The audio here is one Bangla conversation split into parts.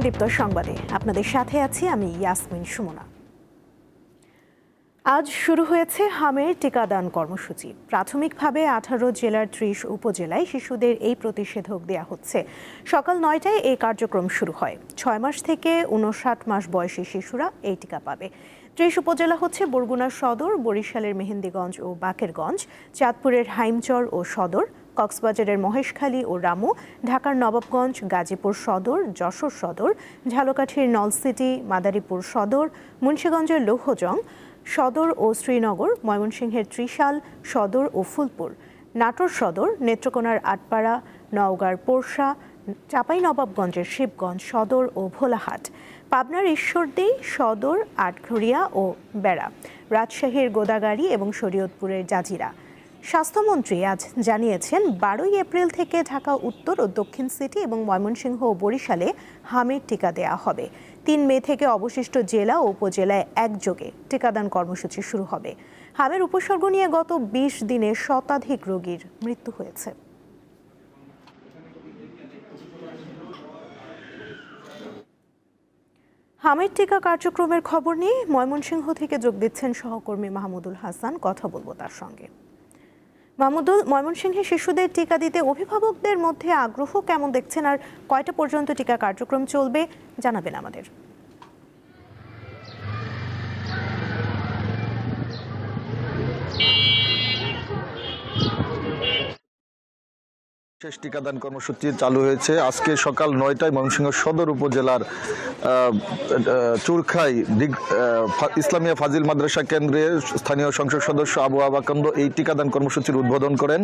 দীপ্ত সংবাদে আপনাদের সাথে আছি আমি ইয়াসমিন সুমনা। আজ শুরু হয়েছে হামের টিকাদান কর্মসূচি। প্রাথমিকভাবে 18 জেলার 30 উপজেলায় শিশুদের এই প্রতিষেধক দেয়া হচ্ছে। সকাল 9টায় এই কার্যক্রম শুরু হয়। 6 মাস থেকে 59 মাস বয়সী শিশুরা এই টিকা পাবে। 30 উপজেলা হচ্ছে বরগুনা সদর, বরিশালের মেহেন্দিগঞ্জ ও বাকেরগঞ্জ, চাঁদপুরের হাইমচর ও সদর, কক্সবাজারের মহেশখালী ও রামু, ঢাকার নবাবগঞ্জ, গাজীপুর সদর, যশোর সদর, ঝালকাঠির নলসিটি, মাদারীপুর সদর, মুন্সিগঞ্জের লৌহজং সদর ও শ্রীনগর, ময়মনসিংহের ত্রিশাল সদর ও ফুলপুর, নাটোর সদর, নেত্রকোনার আটপাড়া, নওগাঁর পোরশা, চাঁপাইনবাবগঞ্জের শিবগঞ্জ সদর ও ভোলাহাট, পাবনার ঈশ্বরদী সদর, আটঘরিয়া ও বেড়া, রাজশাহীর গোদাগাড়ী এবং শরীয়তপুরের জাজিরা। স্বাস্থ্যমন্ত্রী আজ জানিয়েছেন 12 এপ্রিল থেকে ঢাকা উত্তর ও দক্ষিণ সিটি এবং ময়মনসিংহ ও বরিশালে হামের টিকা দেয়া হবে। 3 মে থেকে অবশিষ্ট জেলা ও উপজেলায় একযোগে টিকাদান কর্মসূচি শুরু হবে। হামের উপসর্গ নিয়ে গত 20 দিনে শতাধিক রোগীর মৃত্যু হয়েছে। হামের টিকা কার্যক্রমের খবর নিয়ে ময়মনসিংহ থেকে যোগ দিচ্ছেন সহকর্মী মাহমুদুল হাসান। কথা বলবো তার সঙ্গে। মাহমুদুল, ময়মনসিংহে শিশুদের টিকা দিতে অভিভাবকদের মধ্যে আগ্রহ কেমন দেখছেন, আর কয়টা পর্যন্ত টিকা কার্যক্রম চলবে জানাবেন আমাদের। বিশেষ টিকাদান কর্মসূচি চালু হয়েছে। আজকে সকাল 9টায় ময়মনসিংহ সদর উপজেলার চুরখাই ইসলামিয়া ফাজিল মাদ্রাসা কেন্দ্রে স্থানীয় সংসদ সদস্য আবু আবাকান্দ এই টিকাদান কর্মসূচির উদ্বোধন করেন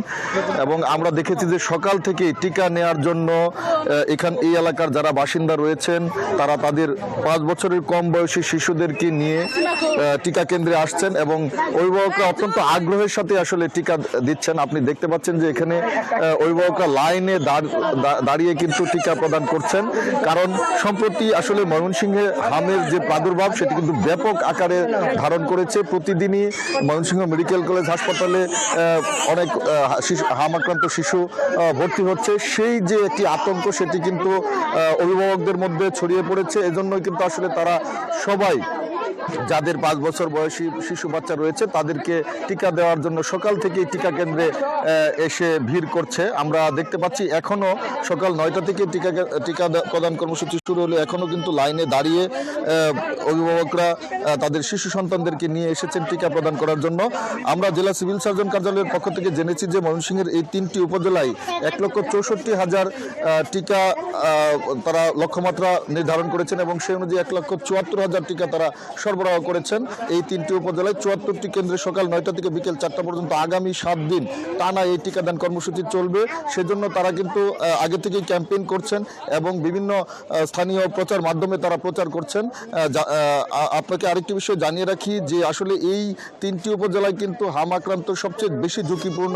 এবং আমরা দেখেছি যে সকাল থেকে টিকা নেয়ার জন্য এই এলাকার যারা বাসিন্দা রয়েছেন তারা তাদের 5 বছরের কম বয়সী শিশুদেরকে নিয়ে টিকা কেন্দ্রে আসছেন এবং অভিভাবকরা অত্যন্ত আগ্রহের সাথে আসলে টিকা দিচ্ছেন। আপনি দেখতে পাচ্ছেন যে এখানে অভিভাবকরা লাইনে দাঁড়িয়ে কিন্তু টিকা প্রদান করছেন, কারণ সম্প্রতি আসলে ময়মনসিংহে হামের যে প্রাদুর্ভাব সেটি কিন্তু ব্যাপক আকারে ধারণ করেছে। প্রতিদিনই ময়মনসিংহ মেডিকেল কলেজ হাসপাতালে অনেক হাম আক্রান্ত শিশু ভর্তি হচ্ছে। সেই যে একটি আতঙ্ক সেটি কিন্তু অভিভাবকদের মধ্যে ছড়িয়ে পড়েছে। এজন্যই কিন্তু আসলে তারা সবাই যাদের 5 বছর বয়সী শিশু বাচ্চা রয়েছে তাদেরকে টিকা দেওয়ার জন্য সকাল থেকেই টিকা কেন্দ্রে এসে ভিড় করছে। আমরা দেখতে পাচ্ছি এখনো সকাল 9টা থেকে টিকা প্রদান কর্মসূচি শুরু হলে এখনো কিন্তু লাইনে দাঁড়িয়ে অভিভাবকরা তাদের শিশু সন্তানদেরকে নিয়ে এসেছেন টিকা প্রদান করার জন্য। আমরা জেলা সিভিল সার্জন কার্যালয়ের পক্ষ থেকে জেনেছি যে ময়মনসিংহের এই 3টি উপজেলায় 1,64,000 টিকা তারা লক্ষ্যমাত্রা নির্ধারণ করেছেন এবং সেই অনুযায়ী 1,74,000 টিকা তারা সরবরাহ করেছেন। এই 3টি উপজেলায় 74টি কেন্দ্রে সকাল 9টা থেকে বিকেল 4টা পর্যন্ত আগামী 7 দিন টানা এই টিকাদান কর্মসূচি চলবে। সেজন্য তারা কিন্তু আগে থেকেই ক্যাম্পেইন করছেন এবং বিভিন্ন স্থানীয় প্রচার মাধ্যমে তারা প্রচার করছেন। আপনাকে আরেকটি বিষয় জানিয়ে রাখি যে আসলে এই 3টি উপজেলায় কিন্তু হাম আক্রান্ত সবচেয়ে বেশি ঝুঁকিপূর্ণ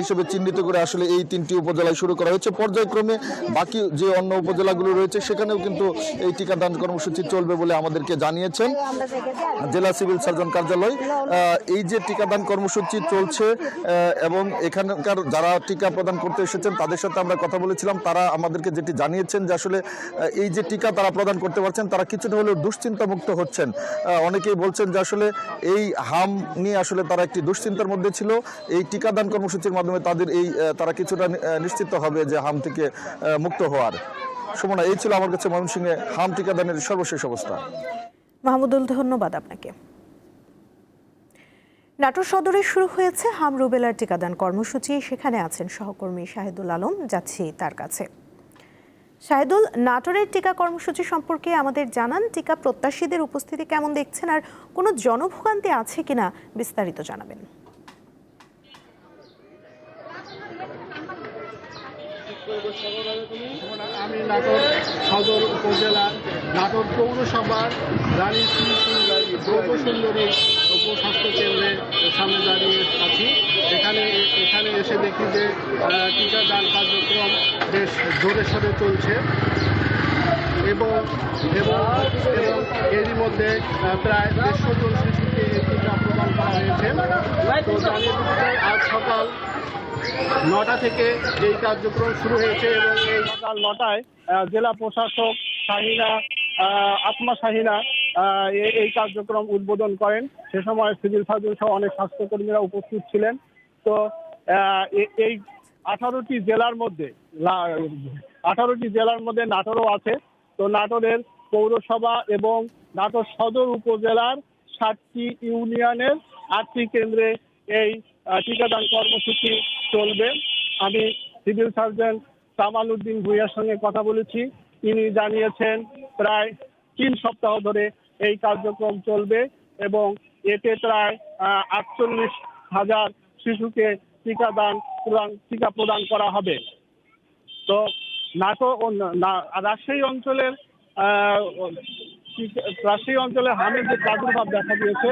হিসেবে চিহ্নিত করে আসলে এই 3টি উপজেলায় শুরু করা হয়েছে। পর্যায়ক্রমে বাকি যে অন্য উপজেলাগুলো রয়েছে সেখানেও কিন্তু এই টিকাদান কর্মসূচি চলবে বলে আমাদেরকে জানিয়েছেন জেলা সিভিল সার্জন কার্যালয়। এই যে টিকাদান কর্মসূচি চলছে এবং এখানকার যারা টিকা প্রদান করতে এসেছেন তাদের সাথে আমরা কথা বলেছিলাম, তারা আমাদেরকে যেটি জানিয়েছেন যে আসলে এই যে টিকা তারা প্রদান করতে পারছেন তারা কিছুটা হলেও দুশ্চিন্তামুক্ত হচ্ছেন। অনেকেই বলছেন যে আসলে এই হাম নিয়ে আসলে তারা একটি দুশ্চিন্তার মধ্যে ছিল। এই টিকাদান কর্মসূচির মাধ্যমে তারা কিছুটা নিশ্চিত হবে যে হাম থেকে মুক্ত হওয়ার। সুমনা, এই ছিল আমার কাছে ময়মনসিংহে হাম টিকাদানের সর্বশেষ অবস্থা। মাহমুদুল, ধন্যবাদ আপনাকে। নাটোর সদরে শুরু হয়েছে হাম রুবেলার টিকাদান কর্মসূচি। সেখানে আছেন সহকর্মী শাহিদুল আলম, যাচ্ছি তার কাছে। শাহিদুল, নাটোরের টিকা কর্মসূচি সম্পর্কে আমাদের জানান। টিকা প্রত্যাশীদের উপস্থিতি কেমন দেখছেন, আর কোনো জনভোগান্তি আছে কিনা বিস্তারিত জানাবেন। আমি নাটোর সদর উপজেলার নাটোর পৌরসভার রানী সুন্দরী উপস্বাস্থ্য কেন্দ্রের সামনে দাঁড়িয়ে আছি। এখানে এসে দেখি যে টিকাদান কার্যক্রম বেশ জোরে সোরে চলছে এবং এরই মধ্যে প্রায় 150 জন শিশুকে এই টিকা প্রদান করা হয়েছে। তো জানিয়ে দিতে চাই, আজ সকাল 9টা থেকে যেই কার্যক্রম শুরু হয়েছে এবং এই সকাল 9টায় জেলা প্রশাসক শাহিনা আসমা শাহিনা এই কার্যক্রম উদ্বোধন করেন। সে সময় সিভিল সার্জন সহ অনেক স্বাস্থ্যকর্মীরা উপস্থিত ছিলেন। তো এই 18টি জেলার মধ্যে 18টি জেলার মধ্যে নাটোরও আছে। তো নাটোরের পৌরসভা এবং নাটোর সদর উপজেলার 7টি ইউনিয়নের 8টি কেন্দ্রে এই টিকাদান কর্মসূচি চলবে। আমি সিভিল সার্জন কামাল উদ্দিন ভূঁইয়ার সঙ্গে কথা বলেছি। তিনি জানিয়েছেন প্রায় 3 সপ্তাহ ধরে এই কার্যক্রম চলবে এবং এতে প্রায় 48,000 শিশুকে টিকা প্রদান করা হবে। তো নাটোর ও রাজশাহী অঞ্চলে হামের যে প্রাদুর্ভাব দেখা দিয়েছে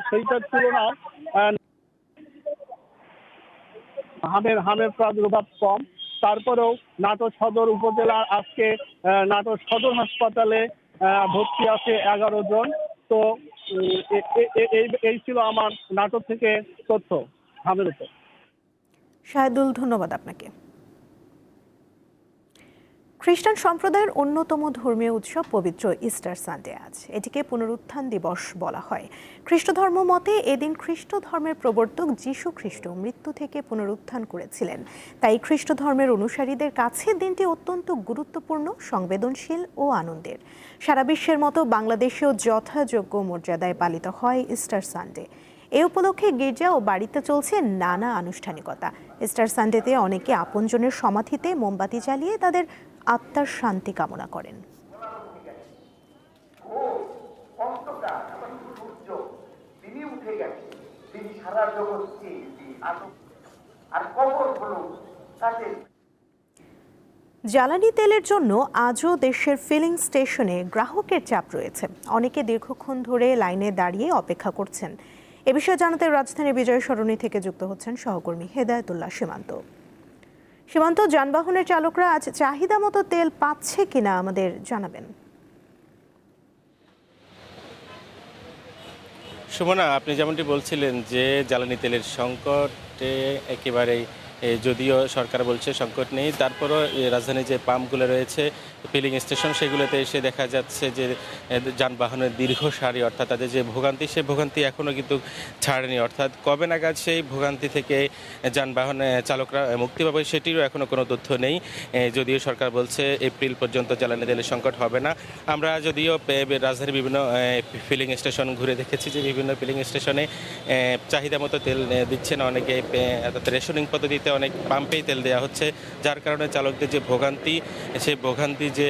সেইটার তুলনায় হামের প্রাদুর্ভাব কম। তারপরেও নাটোর সদর উপজেলার আজকে নাটোর সদর হাসপাতালে ভর্তি আছে 11 জন। তো এই ছিল আমার নাটোর থেকে তথ্য হামের উপর। শাহিদুল, ধন্যবাদ আপনাকে। খ্রিস্টান সম্প্রদায়ের অন্যতম ধর্মীয় উৎসব পবিত্র ইস্টার সানডে আজ। এটিকে পুনরুত্থান দিবস বলা হয়। খ্রিস্ট ধর্ম মতে এদিন খ্রিস্ট ধর্মের প্রবর্তক যীশু খ্রিস্ট মৃত্যু থেকে পুনরুত্থান করেছিলেন। তাই খ্রিস্ট ধর্মের অনুসারীদের কাছে দিনটি অত্যন্ত গুরুত্বপূর্ণ, সংবেদনশীল ও আনন্দের। সারা বিশ্বের মতো বাংলাদেশেও যথাযোগ্য মর্যাদায় পালিত হয় ইস্টার সানডে। এ উপলক্ষে গির্জা ও বাড়িতে চলছে নানা আনুষ্ঠানিকতা। ইস্টার সানডেতে অনেকে আপনজনের সমাধিতে মোমবাতি জ্বালিয়ে তাদের আত্মার শান্তি কামনা করেন। জ্বালানি তেলের জন্য আজও দেশের ফিলিং স্টেশনে গ্রাহকের চাপ রয়েছে। অনেকে দীর্ঘক্ষণ ধরে লাইনে দাঁড়িয়ে অপেক্ষা করছেন। এ বিষয়ে জানাতে রাজধানীর বিজয় সরণি থেকে যুক্ত হচ্ছেন সহকর্মী হেদায়েতুল্লাহ সীমান্ত। সীমান্ত, যানবাহনের চালকরা আজ চাহিদা মতো তেল পাচ্ছে কিনা আমাদের জানাবেন। সুমনা, আপনি যেমনটি বলছিলেন যে জ্বালানি তেলের সংকটে একেবারেই, যদিও সরকার বলছে সংকট নেই, তারপরও রাজধানীর যে পাম্পগুলো রয়েছে, ফিলিং স্টেশন, সেগুলোতে এসে দেখা যাচ্ছে যে যানবাহনের দীর্ঘ সারি, অর্থাৎ তাদের যে ভোগান্তি, সেই ভোগান্তি এখনও কিন্তু ছাড়েনি। অর্থাৎ কবে নাগাদ সেই ভোগান্তি থেকে যানবাহন চালকরা মুক্তি পাবে সেটিরও এখনও কোনো তথ্য নেই। যদিও সরকার বলছে এপ্রিল পর্যন্ত জ্বালানি তেলের সংকট হবে না। আমরা যদিও রাজধানীর বিভিন্ন ফিলিং স্টেশন ঘুরে দেখেছি যে বিভিন্ন ফিলিং স্টেশনে চাহিদা মতো তেল দিচ্ছে না অনেকে, অর্থাৎ রেশনিং পদ্ধতিতে অনেক পাম্পেই তেল দেওয়া হচ্ছে, যার কারণে চালকদের যে ভোগান্তি, সেই ভোগান্তি যে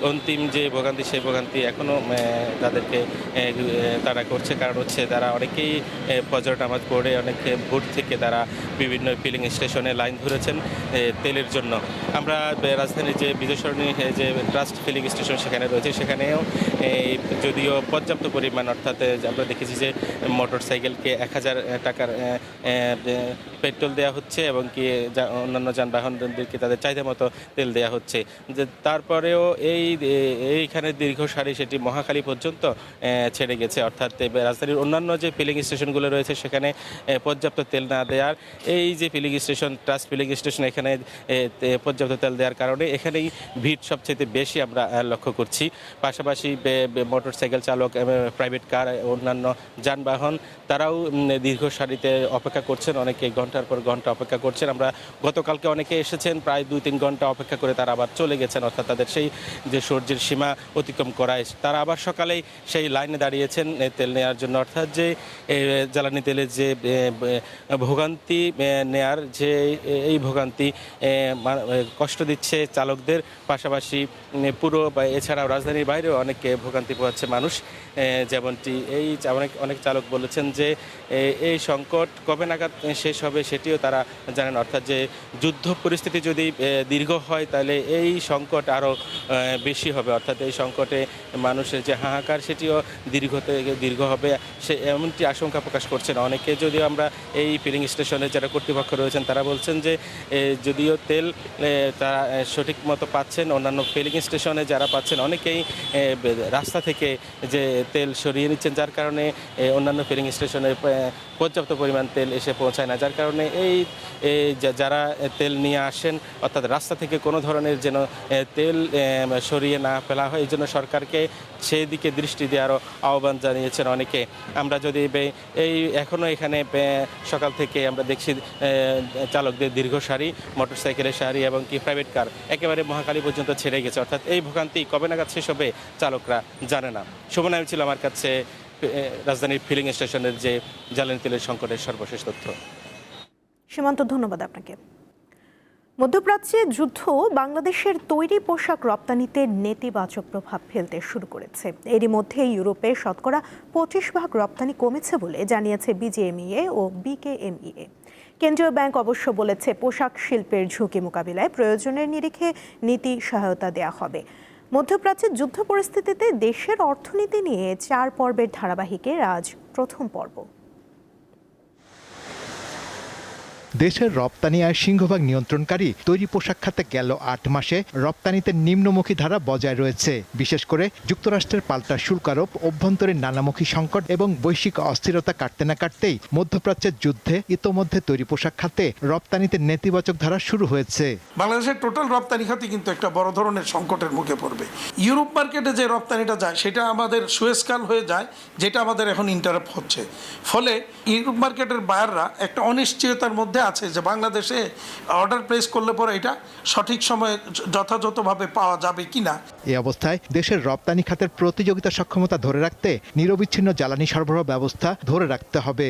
অন্তিম যে ভোগান্তি, সেই ভোগান্তি এখনও তাদেরকে তারা করছে। কারণ হচ্ছে তারা অনেকেই ফজর নামাজ পড়ে অনেক ভোর থেকে তারা বিভিন্ন ফিলিং স্টেশনে লাইন ধরেছেন তেলের জন্য। আমরা রাজধানীর যে বিজয় সরণি যে ট্রাস্ট ফিলিং স্টেশন সেখানে রয়েছে, সেখানেও যদিও পর্যাপ্ত পরিমাণ, অর্থাৎ আমরা দেখেছি যে মোটর সাইকেলকে 1000 টাকার পেট্রোল দেওয়া হচ্ছে এবং কি অন্যান্য যানবাহনদেরকে তাদের চাহিদা মতো তেল দেওয়া হচ্ছে। যে তারপরেও এইখানে দীর্ঘ সারি সেটি মহাখালী পর্যন্ত ছেড়ে গেছে। অর্থাৎ রাজধানীর অন্যান্য যে ফিলিং স্টেশনগুলো রয়েছে সেখানে পর্যাপ্ত তেল না দেওয়ার, এই যে filling station trust filling station, এখানে পর্যাপ্ত তেল দেওয়ার কারণে এখানেই ভিড় সবচেয়ে বেশি আমরা লক্ষ্য করছি। পাশাপাশি মোটর সাইকেল চালক, প্রাইভেট কার, অন্যান্য যানবাহন, তারাও দীর্ঘ সারিতে অপেক্ষা করছেন। অনেকে ঘন্টার পর ঘন্টা অপেক্ষা করছেন। আমরা গতকালকে অনেকে এসেছেন, প্রায় 2-3 ঘন্টা অপেক্ষা করে তারা আবার চলে গেছেন। অর্থাৎ তাদের সেই যে সূর্যের সীমা অতিক্রম করায় তারা আবার সকালেই সেই লাইনে দাঁড়িয়েছেন তেল নেওয়ার জন্য। অর্থাৎ যে জ্বালানি তেলের যে ভোগান্তি নেয়ার যে এই ভোগান্তি কষ্ট দিচ্ছে চালকদের, পাশাপাশি পুরো এছাড়াও রাজধানীর বাইরেও অনেকে ভোগান্তি পোহাচ্ছে মানুষ। যেমনটি অনেক চালক বলেছেন যে এই সংকট কবে নাগাদ শেষ হবে সেটিও তারা জানেন। অর্থাৎ যে যুদ্ধ পরিস্থিতি যদি দীর্ঘ হয় তাহলে এই সংকট আরও বেশি হবে। অর্থাৎ এই সংকটে মানুষের যে হাহাকার সেটিও দীর্ঘ হবে, সে এমনটি আশঙ্কা প্রকাশ করছেন অনেকে। যদিও আমরা এই ফিলিং স্টেশনে যারা কর্তৃপক্ষ রয়েছেন তারা বলছেন যে যদিও তেল তারা সঠিক মতো পাচ্ছেন, অন্যান্য ফিলিং স্টেশনে যারা পাচ্ছেন অনেকেই রাস্তা থেকে যে তেল সরিয়ে নিচ্ছেন, যার কারণে অন্যান্য ফিলিং স্টেশনে পর্যাপ্ত পরিমাণ তেল এসে পৌঁছায় না, যার কারণে এই যারা তেল নিয়ে আসেন অর্থাৎ রাস্তা থেকে কোনো ধরনের যেন তেল সরিয়ে না ফেলা হয়, এই জন্য সরকারকে সেই দিকে দৃষ্টি দেওয়ারও আহ্বান জানিয়েছেন অনেকে। আমরা যদি এই এখনও এখানে সকাল থেকে আমরা দেখছি চালকদের দীর্ঘ সারি, মোটরসাইকেলের সারি এবং কি প্রাইভেট কার একেবারে মহাখালী পর্যন্ত ছেড়ে গেছে। অর্থাৎ এই ভোগান্তি কবে নাগাদ শেষ হবে চালকরা জানে না। শুভনাম ছিল আমার কাছে রাজধানীর ফিলিং স্টেশনের যে জ্বালানি তেলের সংকটের সর্বশেষ তথ্য। সীমান্ত, ধন্যবাদ আপনাকে। মধ্যপ্রাচ্যে যুদ্ধ বাংলাদেশের তৈরি পোশাক রপ্তানিতে নেতিবাচক প্রভাব ফেলতে শুরু করেছে। এরই মধ্যে ইউরোপে শতকরা 25% রপ্তানি কমেছে বলে জানিয়েছে বিজিএমইএ ও বিকেএমইএ। কেন্দ্রীয় ব্যাংক অবশ্য বলেছে পোশাক শিল্পের ঝুঁকি মোকাবিলায় প্রয়োজনের নিরিখে নীতি সহায়তা দেওয়া হবে। মধ্যপ্রাচ্যের যুদ্ধ পরিস্থিতিতে দেশের অর্থনীতি নিয়ে 4 পর্বের ধারাবাহিকের আজ প্রথম পর্ব। দেশের রপ্তানি আয় সিংহভাগ নিয়ন্ত্রণকারী তৈরি পোশাক খাতে গেল 8 মাসে রপ্তানিতে নিম্নমুখী ধারা বজায় রয়েছে। বিশেষ করে যুক্তরাষ্ট্রের পাল্টা শুল্ক আরোপ, অভ্যন্তরীণ নানামুখী সংকট এবং বৈশ্বিক অস্থিরতা কাটতে না কাটতেই মধ্যপ্রাচ্যের যুদ্ধে ইতোমধ্যে তৈরি পোশাক খাতে রপ্তানিতে নেতিবাচক ধারা শুরু হয়েছে। বাংলাদেশের টোটাল রপ্তানি খাতে কিন্তু একটা বড় ধরনের সংকটের মুখে পড়বে। ইউরোপ মার্কেটে যে রপ্তানিটা যায় সেটা আমাদের সুয়েজ কানাল হয়ে যায়, যেটা আমাদের এখন ইন্টারাপ্ট হচ্ছে। ফলে ইউরোপ মার্কেটের বায়াররা একটা অনিশ্চয়তার মধ্যে আছে যে বাংলাদেশে অর্ডার প্লেস করলে পরে এটা সঠিক সময়ে যথাযথভাবে পাওয়া যাবে কিনা। এই অবস্থায় দেশের রপ্তানি খাতের প্রতিযোগিতা সক্ষমতা ধরে রাখতে নিরবিচ্ছিন্ন জ্বালানি সরবরাহ ব্যবস্থা ধরে রাখতে হবে।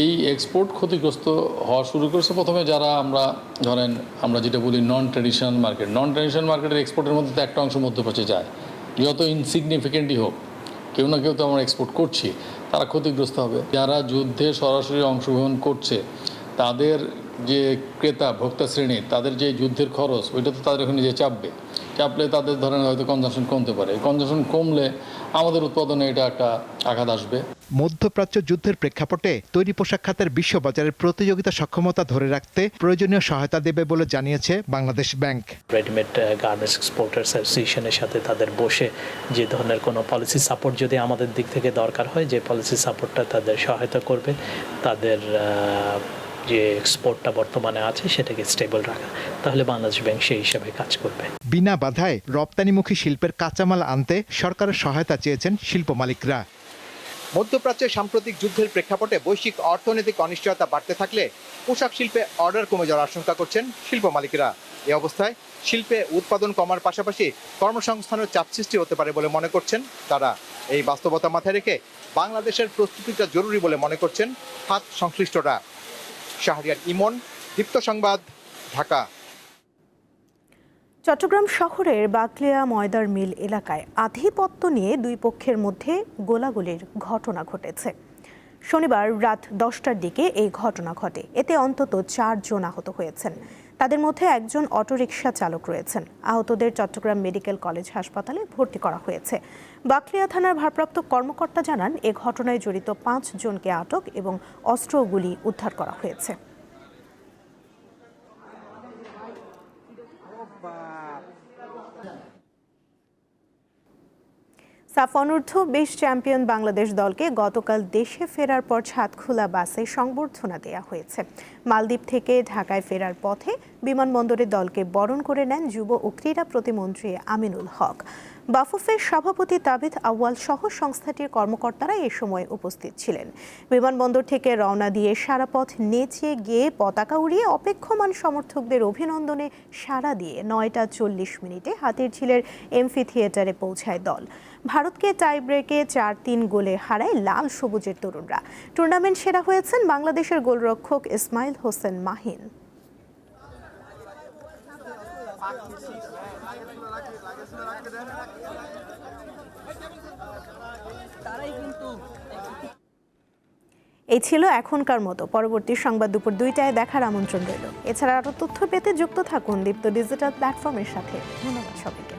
এই এক্সপোর্ট ক্ষতিগ্রস্ত হওয়া শুরু করেছে প্রথমে যারা আমরা যেটা বলি নন ট্র্যাডিশনাল মার্কেটের এক্সপোর্টের মধ্যে তো একটা অংশ মধ্যপ্রাচ্যে যায়, যত ইনসিগনিফিকেন্টই হোক, কেউ না কেউ তো আমরা এক্সপোর্ট করছি, তারা ক্ষতিগ্রস্ত হবে। যারা যুদ্ধে সরাসরি অংশগ্রহণ করছে তাদের যে ক্রেতা ভোক্তা শ্রেণী, তাদের যে যুদ্ধের খরচ ওইটা তো তাদের ওখানে যে চাপলে তাদের ধরেন হয়তো কনজামশন কমতে পারে। কনজামশন কমলে আমাদের উৎপাদনে এটা একটা আঘাত আসবে। মধ্যপ্রাচ্য যুদ্ধের প্রেক্ষাপটে তৈরি পোশাক খাতের বিশ্ববাজারের প্রতিযোগিতা সক্ষমতা ধরে রাখতে প্রয়োজনীয় সহায়তা দেবে বলে জানিয়েছে Bangladesh bank. Readymade garments exporters অ্যাসোসিয়েশনের সাথে তাদের বসে যে ধরনের কোনো পলিসি সাপোর্ট যদি আমাদের দিক থেকে দরকার হয়, যে পলিসি সাপোর্টটা তাদের সহায়তা করবে, তাদের যে এক্সপোর্টটা বর্তমানে আছে সেটাকে স্টেবল রাখা, তাহলে বাংলাদেশ ব্যাংক সেই হিসাবে কাজ করবে। বিনা বাধায় রপ্তানিমুখী শিল্পের কাঁচামাল আনতে সরকারের সহায়তা চেয়েছেন শিল্প মালিকরা। মধ্যপ্রাচ্যের সাম্প্রতিক যুদ্ধের প্রেক্ষাপটে বৈশ্বিক অর্থনৈতিক অনিশ্চয়তা বাড়তে থাকলে পোশাক শিল্পে অর্ডার কমে যাওয়ার আশঙ্কা করছেন শিল্প মালিকরা। এই অবস্থায় শিল্পে উৎপাদন কমার পাশাপাশি কর্মসংস্থানের চাপ সৃষ্টি হতে পারে বলে মনে করছেন তারা। এই বাস্তবতা মাথায় রেখে বাংলাদেশের প্রস্তুতিটা জরুরি বলে মনে করছেন খাত সংশ্লিষ্টরা। শাহরিয়ার ইমন, দীপ্ত সংবাদ, ঢাকা। চট্টগ্রাম শহরের বাকলিয়া ময়দার মিল এলাকায় আধিপত্য নিয়ে দুই পক্ষের মধ্যে গোলাগুলির ঘটনা ঘটেছে। শনিবার রাত 10টার দিকে এই ঘটনা ঘটে। এতে অন্তত 4 জন আহত হয়েছেন। তাদের মধ্যে একজন অটোরিকশা চালক রয়েছেন। আহতদের চট্টগ্রাম মেডিকেল কলেজ হাসপাতালে ভর্তি করা হয়েছে। বাকলিয়া থানার ভারপ্রাপ্ত কর্মকর্তা জানান, এ ঘটনায় জড়িত 5 জনকে আটক এবং অস্ত্রগুলি উদ্ধার করা হয়েছে। সাফ অনূর্ধ্ব 20 চ্যাম্পিয়ন বাংলাদেশ দলকে গতকাল দেশে ফেরার পর ছাদখোলা বাসে সংবর্ধনা দেওয়া হয়েছে। মালদ্বীপ থেকে ঢাকায় ফেরার পথে বিমানবন্দরে দলকে বরণ করে নেন যুব ও ক্রীড়া প্রতিমন্ত্রী আমিনুল হক। বাফুফের সভাপতি তাবিথ আউয়াল সহ সংস্থাটির কর্মকর্তারা এ সময় উপস্থিত ছিলেন। বিমানবন্দর থেকে রওনা দিয়ে সারা পথ নেচে গিয়ে পতাকা উড়িয়ে অপেক্ষমান সমর্থকদের অভিনন্দনে সাড়া দিয়ে 9টা 40 মিনিটে হাতিরঝিলের এমফি থিয়েটারে পৌঁছায় দল। ভারতকে টাই ব্রেকে 4-3 গোলে হারায় লাল সবুজের তরুণরা। টুর্নামেন্ট সেরা হয়েছেন বাংলাদেশের গোলরক্ষক ইসমাইল হোসেন মাহিন। এই ছিল এখনকার মতো। পরবর্তী সংবাদ দুপুর 2টায় দেখার আমন্ত্রণ রইল। এছাড়া আরও তথ্য পেতে যুক্ত থাকুন দীপ্ত ডিজিটাল প্ল্যাটফর্মের সাথে। ধন্যবাদ সবাইকে।